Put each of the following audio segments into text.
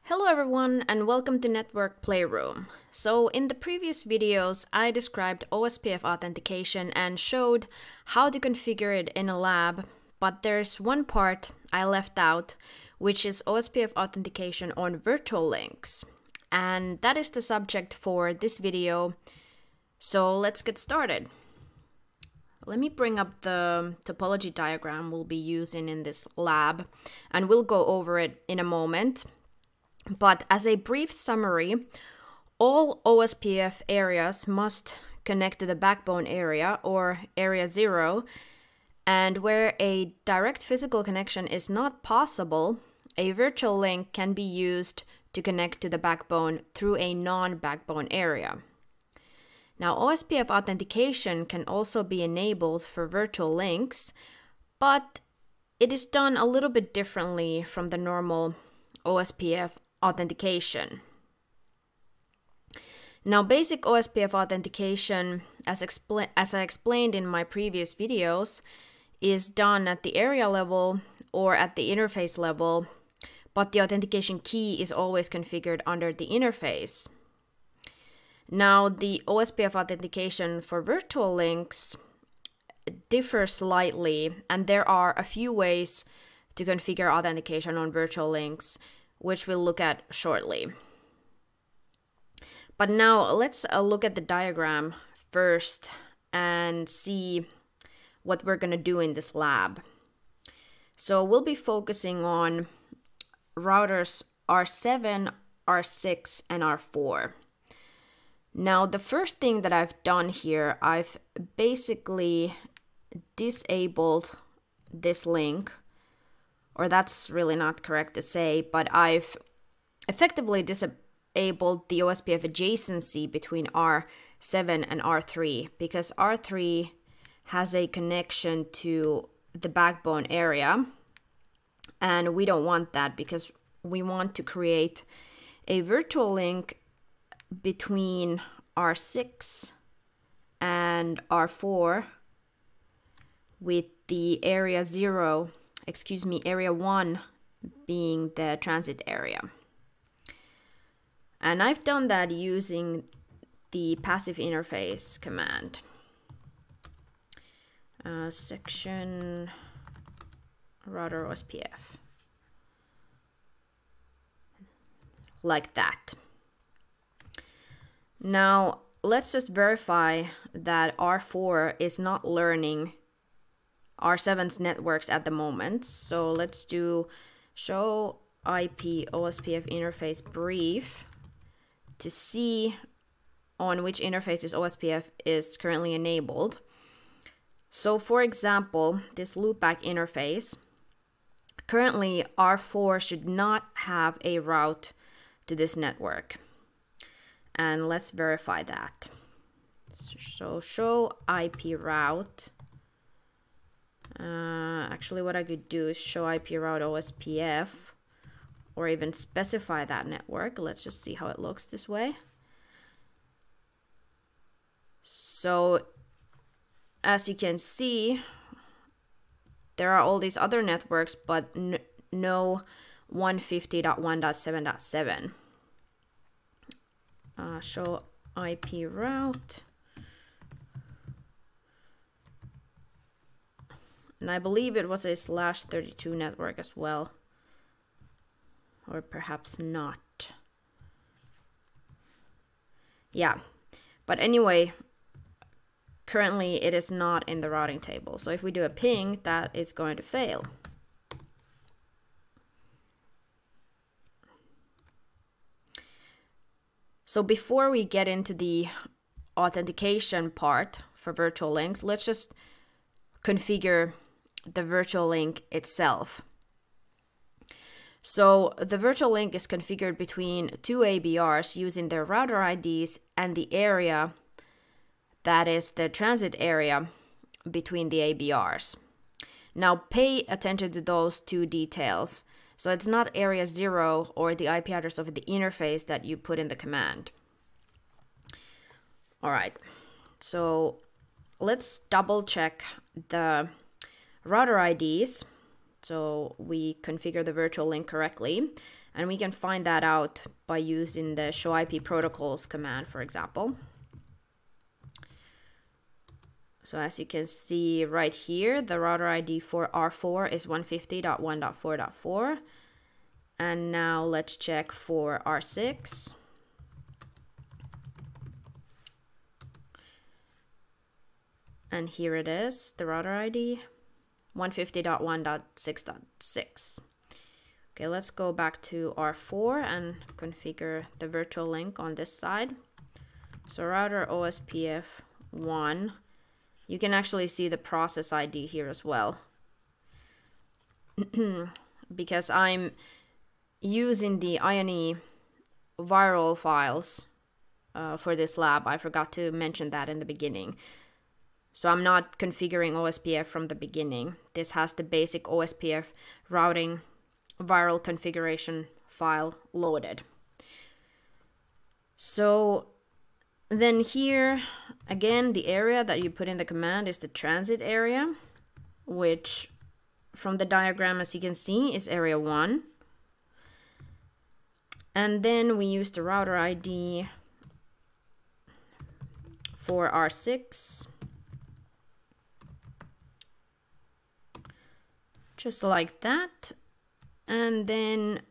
Hello everyone and welcome to Network Playroom. So in the previous videos I described OSPF authentication and showed how to configure it in a lab, but there's one part I left out, which is OSPF authentication on virtual links. And that is the subject for this video, so let's get started. Let me bring up the topology diagram we'll be using in this lab, and we'll go over it in a moment. But as a brief summary, all OSPF areas must connect to the backbone area or area 0, and where a direct physical connection is not possible, a virtual link can be used to connect to the backbone through a non-backbone area. Now, OSPF authentication can also be enabled for virtual links, but it is done a little bit differently from the normal OSPF authentication. Now, basic OSPF authentication, as I explained in my previous videos, is done at the area level or at the interface level, but the authentication key is always configured under the interface. Now, the OSPF authentication for virtual links differs slightly, and there are a few ways to configure authentication on virtual links, which we'll look at shortly. But now let's look at the diagram first and see what we're going to do in this lab. So we'll be focusing on routers R7, R6, and R4. Now, the first thing that I've done here, I've basically disabled this link, or that's really not correct to say, but I've effectively disabled the OSPF adjacency between R7 and R3, because R3 has a connection to the backbone area, and we don't want that because we want to create a virtual link between R6 and R4 with the area 1 being the transit area. And I've done that using the passive interface command. Section router OSPF. Like that. Now, let's just verify that R4 is not learning R7's networks at the moment. So let's do show IP OSPF interface brief to see on which interfaces OSPF is currently enabled. So for example, this loopback interface, currently R4 should not have a route to this network. And let's verify that. So show IP route. Actually, what I could do is show IP route OSPF, or even specify that network. Let's just see how it looks this way. So as you can see, there are all these other networks, but no 150.1.7.7. Show IP route. And I believe it was a /32 network as well. Or perhaps not. Yeah. But anyway, currently it is not in the routing table. So if we do a ping, that is going to fail. So before we get into the authentication part for virtual links, let's just configure the virtual link itself. So the virtual link is configured between two ABRs using their router IDs and the area that is the transit area between the ABRs. Now pay attention to those two details. So it's not area 0 or the IP address of the interface that you put in the command. All right, so let's double check the router IDs So we configure the virtual link correctly. And we can find that out by using the show IP protocols command, for example. So as you can see right here, the router ID for R4 is 150.1.4.4. And now let's check for R6. And here it is, the router ID, 150.1.6.6. Okay, let's go back to R4 and configure the virtual link on this side. So router OSPF 1. You can actually see the process ID here as well. Because I'm using the INE viral files for this lab. I forgot to mention that in the beginning. So I'm not configuring OSPF from the beginning. This has the basic OSPF routing viral configuration file loaded. So then here, again, the area that you put in the command is the transit area, which from the diagram, as you can see, is area 1. And then we use the router ID for R6. Just like that. And then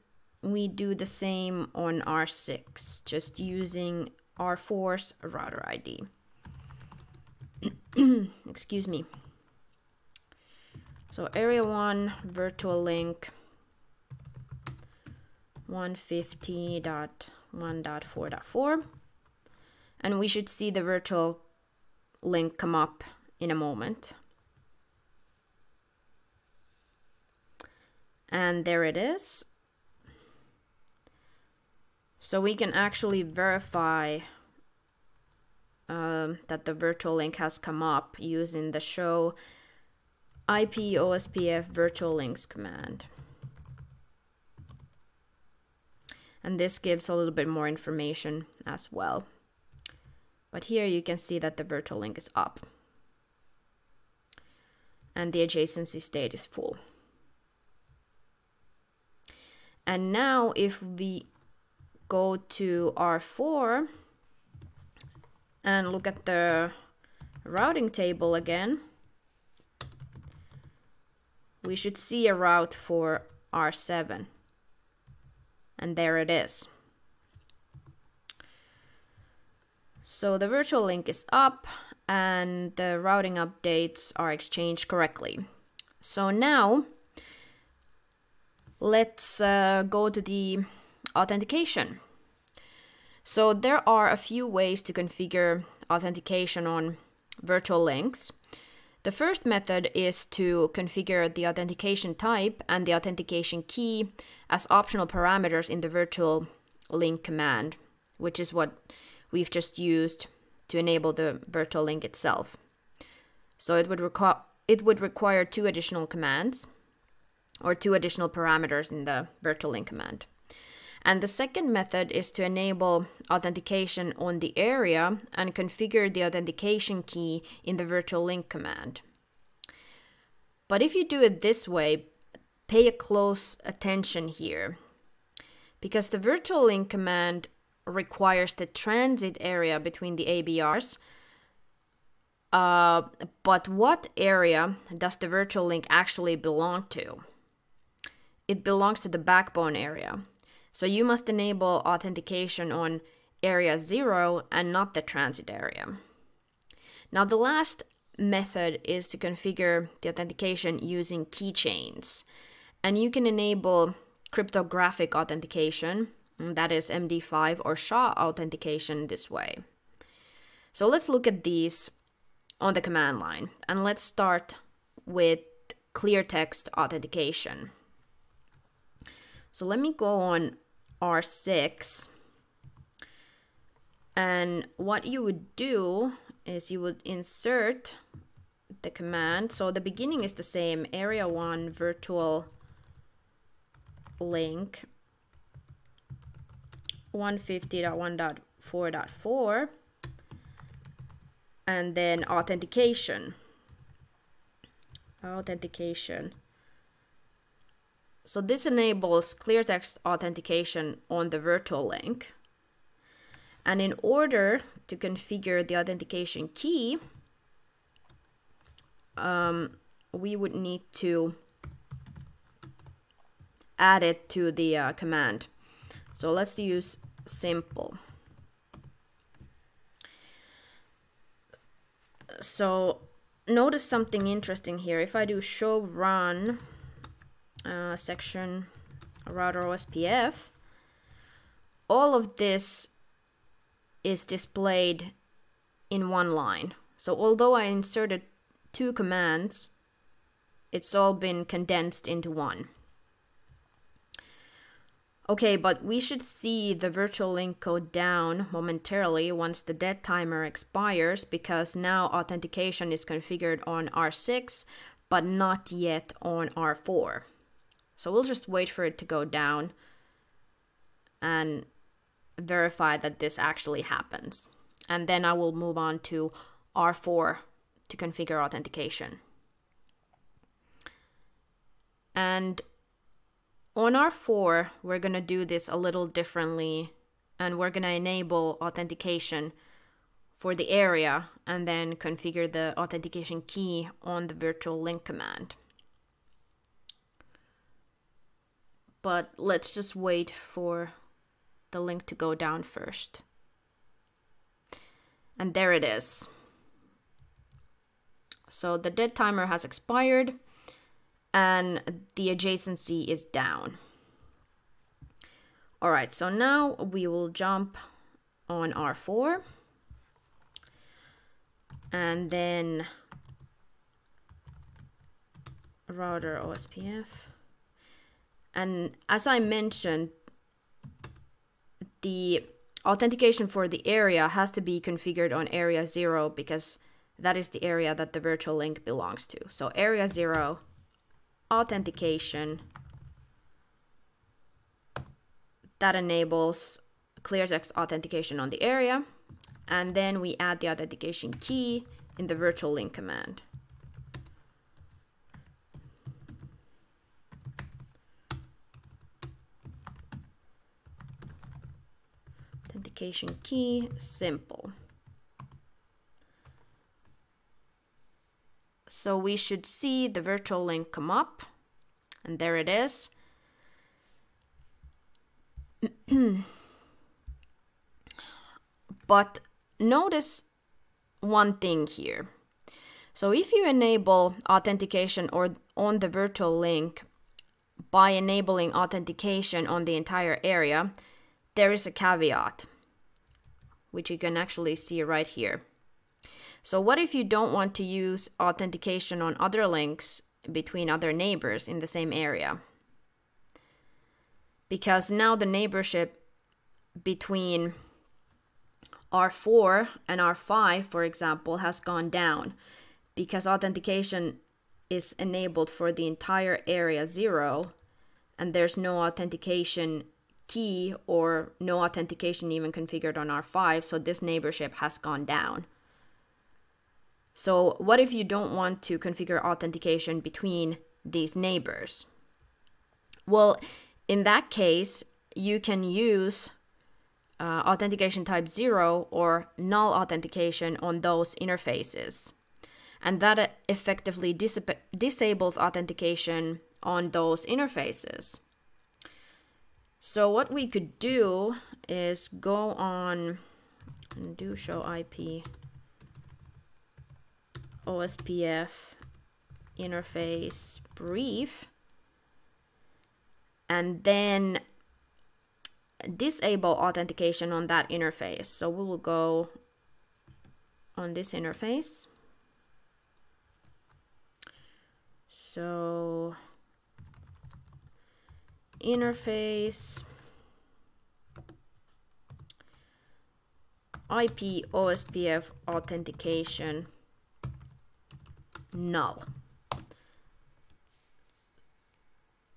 we do the same on R6, just using R4's router ID. Excuse me. So area 1, virtual link 150.1.4.4. And we should see the virtual link come up in a moment. And there it is. So we can actually verify that the virtual link has come up using the show IP OSPF virtual links command. And this gives a little bit more information as well. But here you can see that the virtual link is up. And the adjacency state is full. And now if we go to R4 and look at the routing table again, we should see a route for R7. And there it is. So the virtual link is up and the routing updates are exchanged correctly. So now let's go to the authentication. So there are a few ways to configure authentication on virtual links. The first method is to configure the authentication type and the authentication key as optional parameters in the virtual link command, which is what we've just used to enable the virtual link itself. So it would require 2 additional commands or 2 additional parameters in the virtual link command. And the second method is to enable authentication on the area and configure the authentication key in the virtual link command. But if you do it this way, pay a close attention here, because the virtual link command requires the transit area between the ABRs. But what area does the virtual link actually belong to? It belongs to the backbone area. So you must enable authentication on area 0 and not the transit area. Now the last method is to configure the authentication using keychains. And you can enable cryptographic authentication, that is MD5 or SHA authentication this way. So let's look at these on the command line. And let's start with clear text authentication. So let me go on R6, and what you would do is you would insert the command. So the beginning is the same, area 1 virtual link 150.1.4.4 and then authentication So this enables clear text authentication on the virtual link. And in order to configure the authentication key, we would need to add it to the command. So let's use simple. So notice something interesting here. If I do show run section router OSPF, all of this is displayed in one line. So although I inserted 2 commands, it's all been condensed into one. Okay, but we should see the virtual link go down momentarily once the dead timer expires, because now authentication is configured on R6, but not yet on R4. So we'll just wait for it to go down and verify that this actually happens. And then I will move on to R4 to configure authentication. And on R4, we're going to do this a little differently, and we're going to enable authentication for the area and then configure the authentication key on the virtual link command. But let's just wait for the link to go down first. And there it is. So the dead timer has expired and the adjacency is down. All right, so now we will jump on R4 and then router OSPF. And as I mentioned, the authentication for the area has to be configured on area 0 because that is the area that the virtual link belongs to. So area 0, authentication, that enables clear text authentication on the area. And then we add the authentication key in the virtual link command. Authentication key, simple. So we should see the virtual link come up, and there it is. But notice one thing here. So if you enable authentication or on the virtual link by enabling authentication on the entire area, there is a caveat, which you can actually see right here. So what if you don't want to use authentication on other links between other neighbors in the same area? Because now the neighborship between R4 and R5, for example, has gone down because authentication is enabled for the entire area 0, and there's no authentication key or no authentication even configured on R5, so this neighborship has gone down. So what if you don't want to configure authentication between these neighbors? Well, in that case, you can use authentication type 0 or null authentication on those interfaces. And that effectively disables authentication on those interfaces. So what we could do is go on and do show IP OSPF interface brief, and then disable authentication on that interface. So we will go on this interface. So interface IP OSPF authentication null.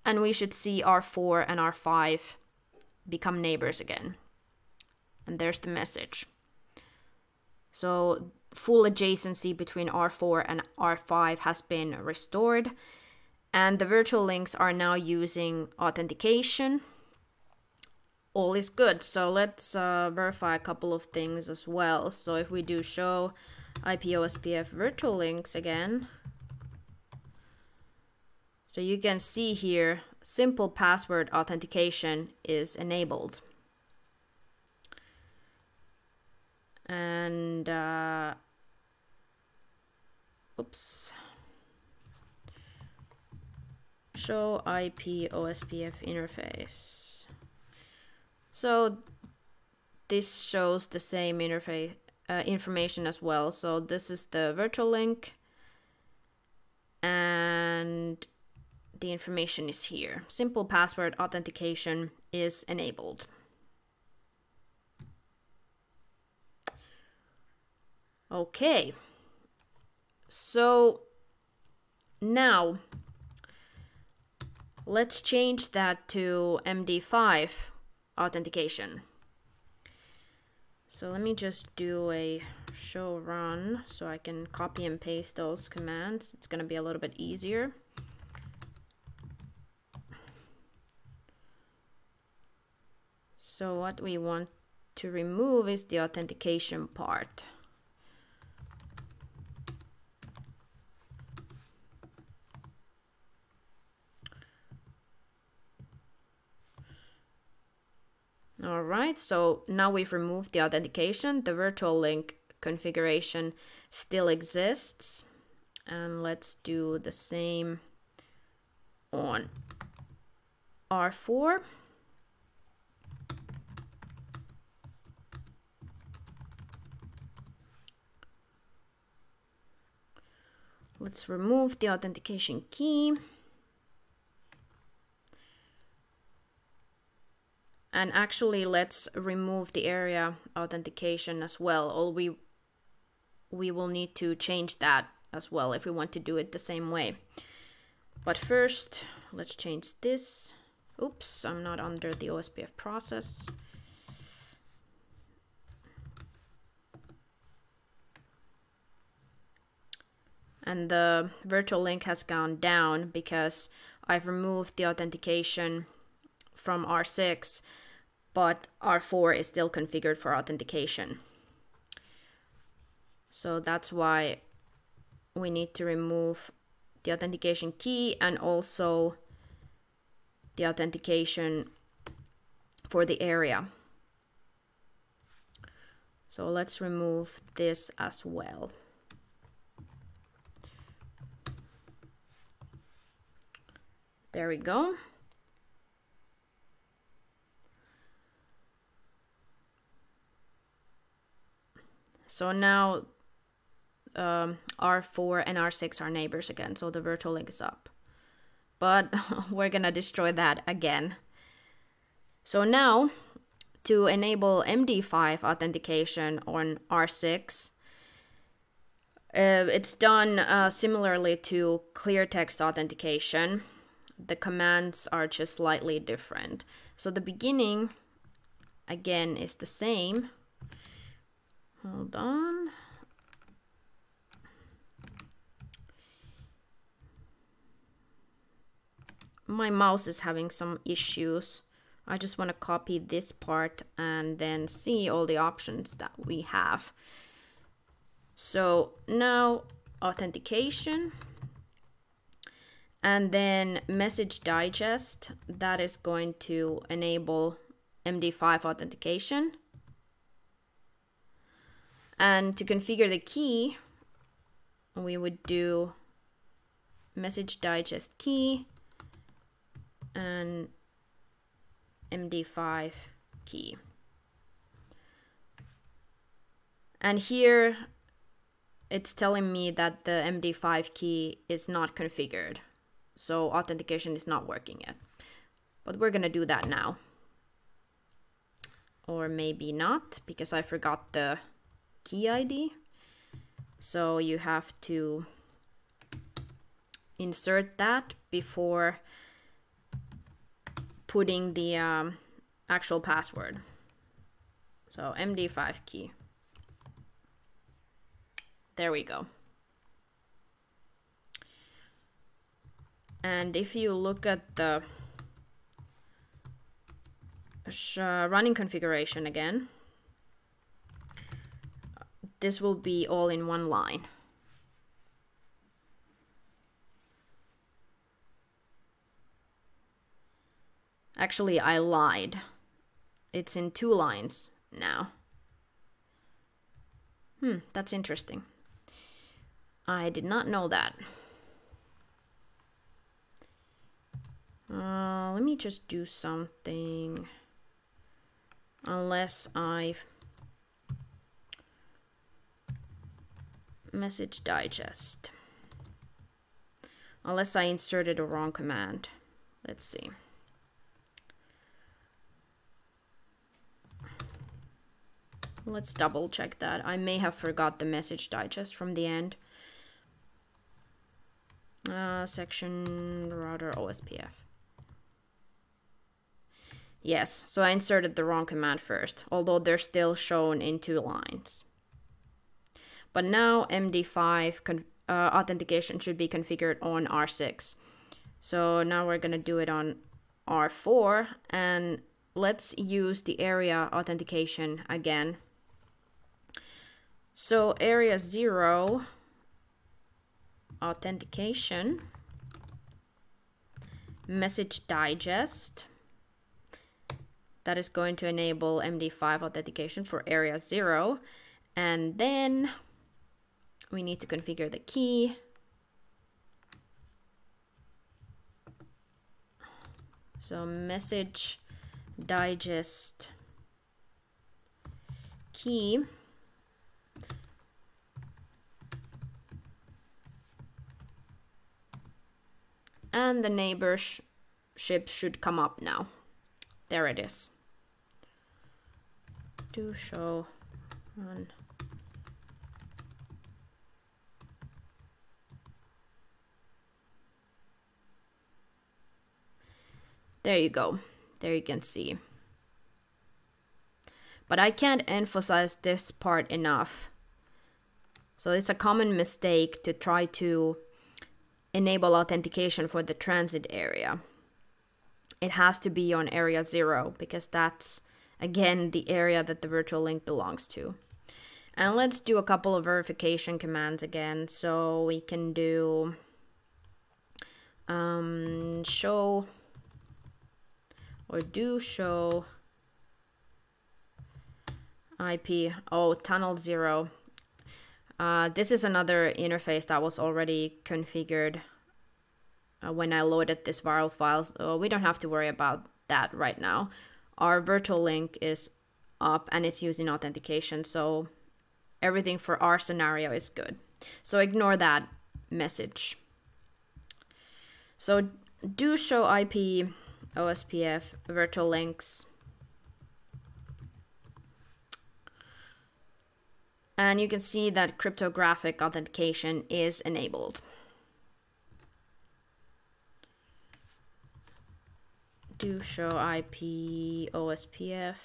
And we should see R4 and R5 become neighbors again. And there's the message. So full adjacency between R4 and R5 has been restored. And the virtual links are now using authentication. All is good. So let's verify a couple of things as well. So if we do show IP OSPF virtual links again, so you can see here, simple password authentication is enabled. And, oops. Show IP OSPF interface. So this shows the same interface information as well. So this is the virtual link, and the information is here. Simple password authentication is enabled. Okay, so now let's change that to MD5 authentication. So let me just do a show run so I can copy and paste those commands. It's gonna be a little bit easier. So what we want to remove is the authentication part. All right, so now we've removed the authentication. The virtual link configuration still exists. And let's do the same on R4. Let's remove the authentication key. And actually, let's remove the area authentication as well. Or we will need to change that as well if we want to do it the same way. But first, let's change this. Oops, I'm not under the OSPF process. And the virtual link has gone down because I've removed the authentication from R6, but R4 is still configured for authentication. So that's why we need to remove the authentication key and also the authentication for the area. So let's remove this as well. There we go. So now R4 and R6 are neighbors again, so the virtual link is up. But we're gonna destroy that again. So now, to enable MD5 authentication on R6, it's done similarly to clear text authentication. The commands are just slightly different. So the beginning, again, is the same. Hold on. My mouse is having some issues. I just want to copy this part and then see all the options that we have. So now authentication, and then message digest, that is going to enable MD5 authentication. And to configure the key, we would do message digest key and MD5 key. And here it's telling me that the MD5 key is not configured. So authentication is not working yet. But we're gonna do that now. Or maybe not, because I forgot the key ID. So you have to insert that before putting the actual password. So MD5 key. There we go. And if you look at the running configuration again, this will be all in one line. Actually, I lied. It's in 2 lines now. That's interesting. I did not know that. Let me just do something. Unless I've message digest. Unless I inserted a wrong command. Let's see. Let's double check that. I may have forgot the message digest from the end. Section router OSPF. Yes, so I inserted the wrong command first, although they're still shown in 2 lines. But now MD5 authentication should be configured on R6. So now we're going to do it on R4, and let's use the area authentication again. So area 0 authentication, message digest. That is going to enable MD5 authentication for area 0. And then we need to configure the key. So message digest key. And the neighborship should come up now. There it is. Do show run. There you go. There you can see. But I can't emphasize this part enough. So it's a common mistake to try to enable authentication for the transit area. It has to be on area 0 because that's, again, the area that the virtual link belongs to. And let's do a couple of verification commands again. So we can do show or do show IP, tunnel 0. This is another interface that was already configured when I loaded this viral file, so we don't have to worry about that right now. Our virtual link is up and it's using authentication, so everything for our scenario is good. So ignore that message. So do show IP OSPF virtual links. And you can see that cryptographic authentication is enabled. Do show IP OSPF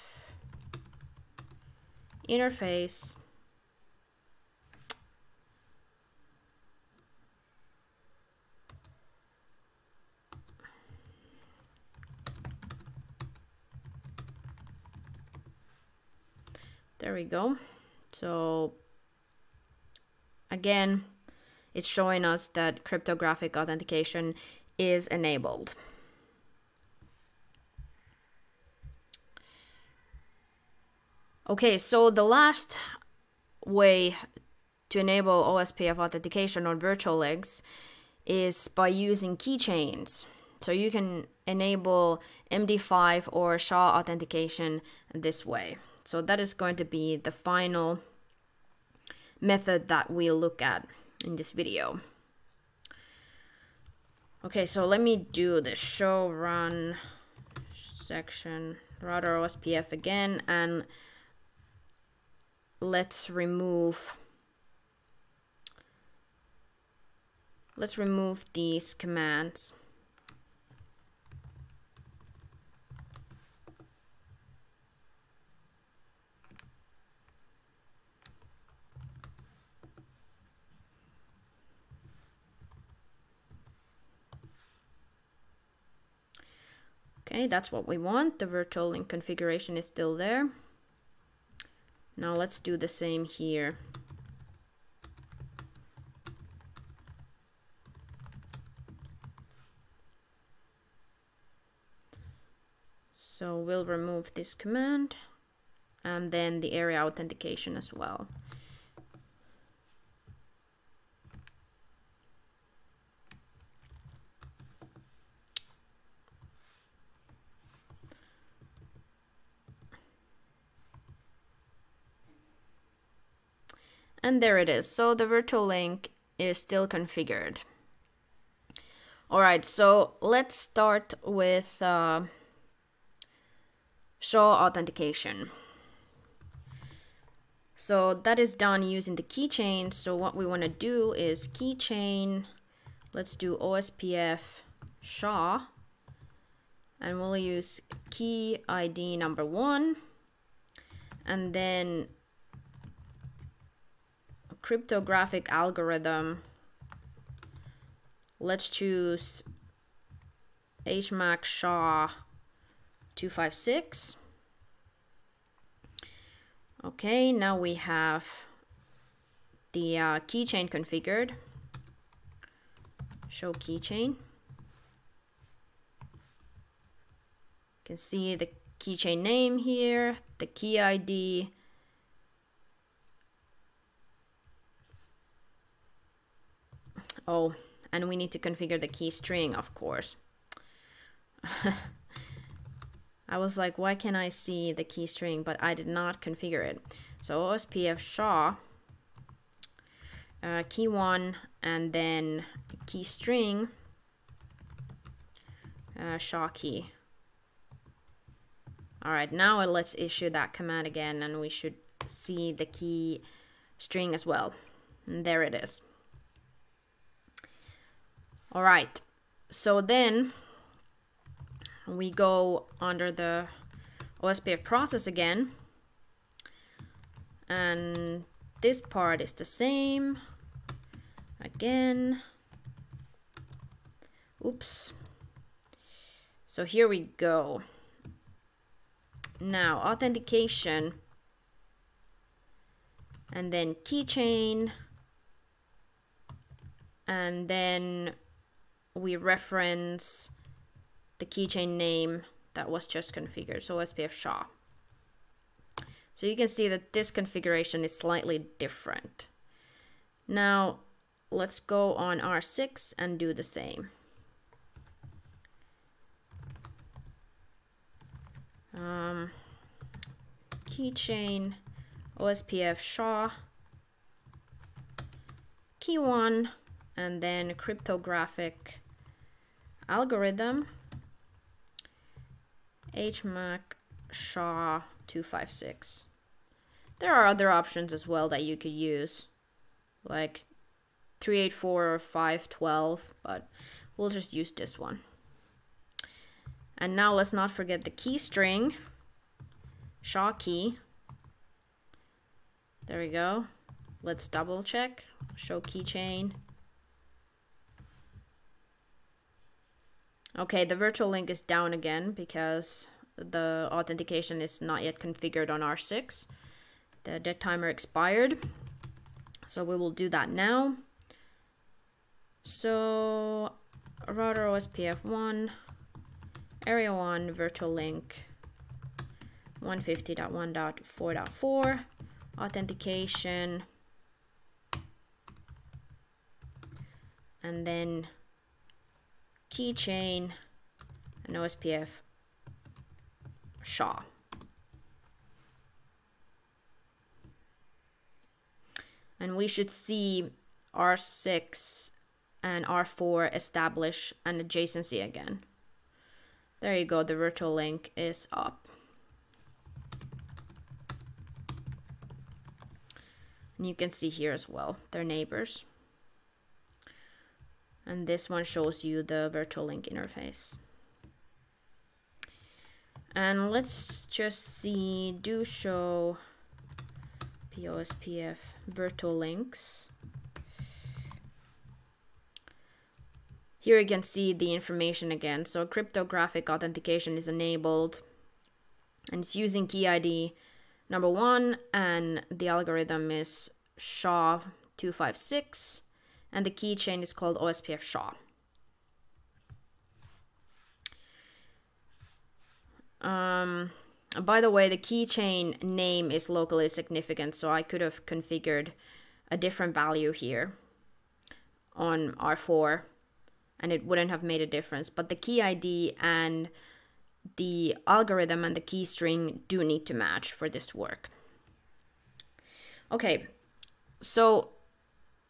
interface. There we go. So again, it's showing us that cryptographic authentication is enabled. Okay, so the last way to enable OSPF authentication on virtual links is by using keychains. So you can enable MD5 or SHA authentication this way. So that is going to be the final method that we'll look at in this video. Okay, so let me do the show run section router OSPF again, and let's remove these commands. Okay, that's what we want. The virtual link configuration is still there. Now let's do the same here. So we'll remove this command and then the area authentication as well. And there it is. So the virtual link is still configured. All right, so let's start with show authentication. So that is done using the keychain. So what we want to do is keychain. Let's do OSPF SHA, and we'll use key ID number 1, and then a cryptographic algorithm. Let's choose HMAC SHA 256. Okay, now we have the keychain configured. Show keychain. You can see the keychain name here, the key ID. Oh, and we need to configure the key string, of course. I was like, why can't I see the key string? But I did not configure it. So OSPF SHA, key 1, and then key string, SHA key. All right, now let's issue that command again, and we should see the key string as well. And there it is. All right, so then we go under the OSPF process again, and this part is the same again. Oops. So here we go. Now authentication, and then keychain, and then we reference the keychain name that was just configured, so OSPF SHA. So you can see that this configuration is slightly different. Now let's go on R6 and do the same. Keychain, OSPF SHA, key 1, and then cryptographic algorithm, HMAC SHA 256. There are other options as well that you could use, like 384 or 512, but we'll just use this one. And now let's not forget the key string, SHA key. There we go. Let's double check, show keychain. Okay, the virtual link is down again because the authentication is not yet configured on R6. The dead timer expired. So we will do that now. So router OSPF 1, area 1, virtual link 150.1.4.4, authentication, and then keychain and OSPF SHA. And we should see R6 and R4 establish an adjacency again. There you go, the virtual link is up. And you can see here as well, they're neighbors. And this one shows you the virtual link interface. And let's just see, do show POSPF virtual links. Here you can see the information again. So cryptographic authentication is enabled, and it's using key ID number 1, and the algorithm is SHA-256, and the keychain is called OSPF SHA. By the way, the keychain name is locally significant, so I could have configured a different value here on R4 and it wouldn't have made a difference, but the key ID and the algorithm and the key string do need to match for this to work. Okay, so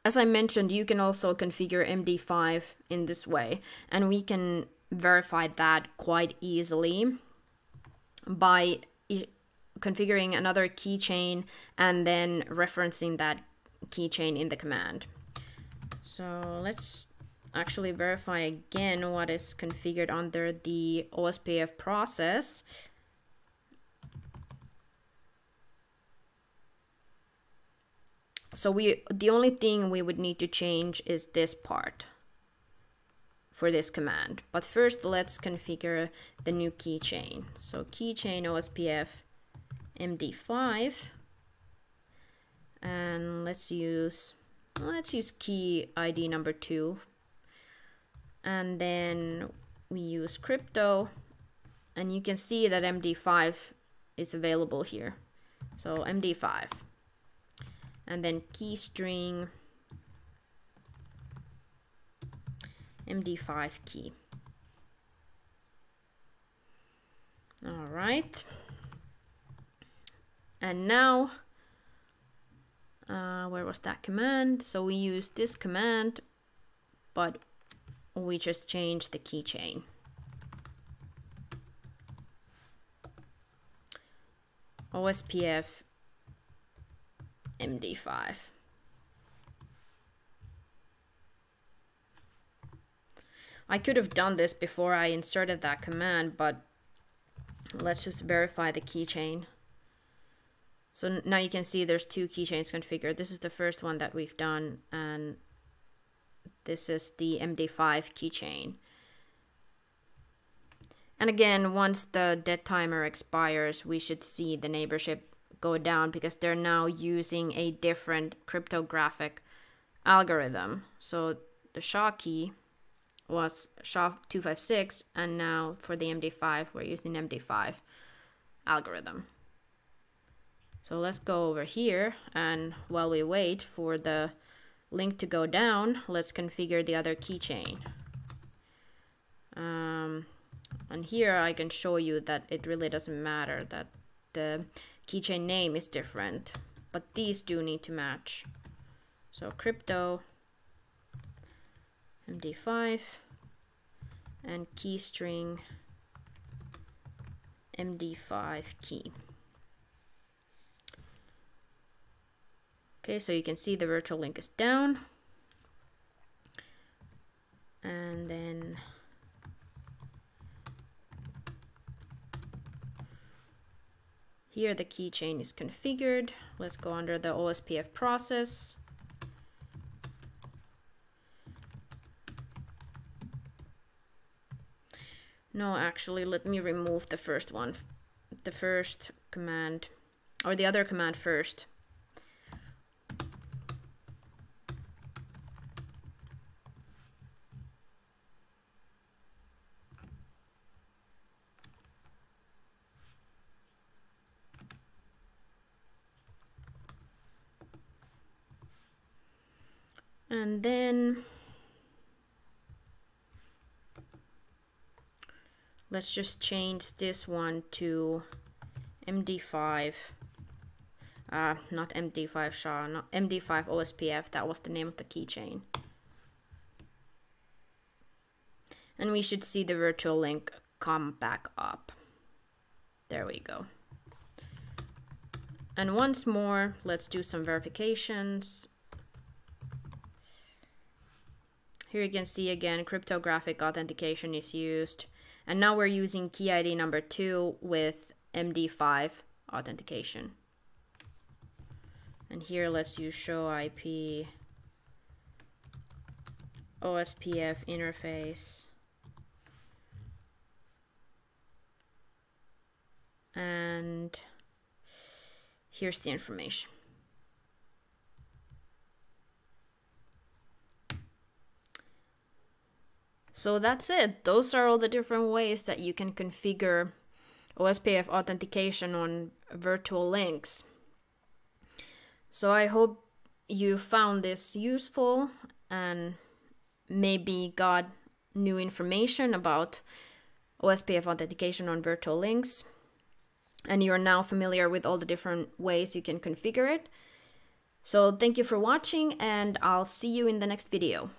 as I mentioned, you can also configure MD5 in this way, and we can verify that quite easily by configuring another keychain and then referencing that keychain in the command. So let's actually verify again what is configured under the OSPF process. So the only thing we would need to change is this part for this command. But first let's configure the new keychain. So keychain OSPF MD5, and let's use key ID number 2, and then we use crypto, and you can see that MD5 is available here. So MD5, and then key string MD5 key. All right. And now, where was that command? So we use this command, but we just changed the keychain. OSPF MD5. I could have done this before I inserted that command, but let's just verify the keychain. So now you can see there's 2 keychains configured. This is the first one that we've done, and this is the MD5 keychain. And again, once the dead timer expires, we should see the neighborship go down because they're now using a different cryptographic algorithm. So the SHA key was SHA-256, and now for the MD5, we're using MD5 algorithm. So let's go over here, and while we wait for the link to go down, let's configure the other keychain. And here I can show you that it really doesn't matter that the keychain name is different, but these do need to match. So crypto MD5 and key string MD5 key. Okay, so you can see the virtual link is down. And then here the keychain is configured. Let's go under the OSPF process. No, actually, let me remove the first one. The first command, or the other command first. And then let's just change this one to MD5, not MD5 SHA, not MD5 OSPF, that was the name of the keychain. And we should see the virtual link come back up. There we go. And once more, let's do some verifications. Here you can see again, cryptographic authentication is used. And now we're using key ID number 2 with MD5 authentication. And here let's use show IP OSPF interface. And here's the information. So that's it. Those are all the different ways that you can configure OSPF authentication on virtual links. So I hope you found this useful and maybe got new information about OSPF authentication on virtual links. And you're now familiar with all the different ways you can configure it. So thank you for watching, and I'll see you in the next video.